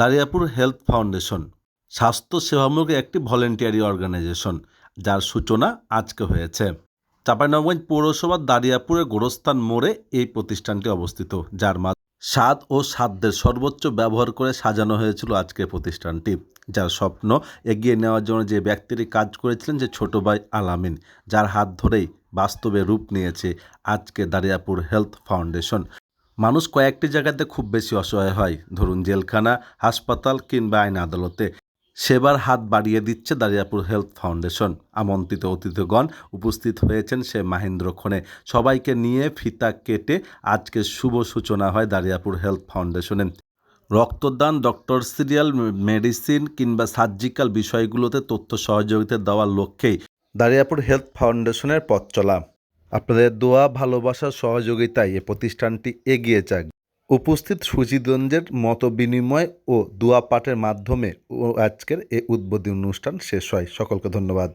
Dariyapur health foundation স্বাস্থ্য সেবামূলক একটি ভলেন্টিয়ারি অর্গানাইজেশন, যার সূচনা আজকে হয়েছে। চাঁপাইনবাবগঞ্জ পৌরসভার দারিয়াপুরের গোরস্থান মোড়ে এই প্রতিষ্ঠানটি অবস্থিত, যার স্বাদ ও সাধ্যের সর্বোচ্চ ব্যবহার করে সাজানো হয়েছিল আজকের প্রতিষ্ঠানটি, যার স্বপ্ন এগিয়ে নেওয়ার জন্য যে ব্যক্তিটি কাজ করেছিলেন, যে ছোট ভাই আলামিন, যার হাত ধরেই বাস্তবে রূপ নিয়েছে আজকে দারিয়াপুর হেলথ ফাউন্ডেশন। মানুষ কয়েকটি জায়গাতে খুব বেশি অসহায় হয়, ধরুন জেলখানা, হাসপাতাল কিংবা আইন আদালতে। সেবার হাত বাড়িয়ে দিচ্ছে দারিয়াপুর হেলথ ফাউন্ডেশন। আমন্ত্রিত অতিথিগণ উপস্থিত হয়েছেন সে মাহেন্দ্রক্ষণে। সবাইকে নিয়ে ফিতা কেটে আজকে শুভ সূচনা হয় দারিয়াপুর হেলথ ফাউন্ডেশনে। রক্তদান, ডক্টর সিরিয়াল, মেডিসিন কিংবা সার্জিক্যাল বিষয়গুলোতে তথ্য সহযোগিতা দেওয়ার লক্ষ্যেই দারিয়াপুর হেলথ ফাউন্ডেশনের পথ চলা। আপনাদের দোয়া, ভালোবাসার সহযোগিতায় এ প্রতিষ্ঠানটি এগিয়ে যাক। উপস্থিত সুচিরঞ্জের মত বিনিময় ও দোয়া পাঠের মাধ্যমে আজকের এই উদ্বোধনী অনুষ্ঠান শেষ হয়। সকলকে ধন্যবাদ।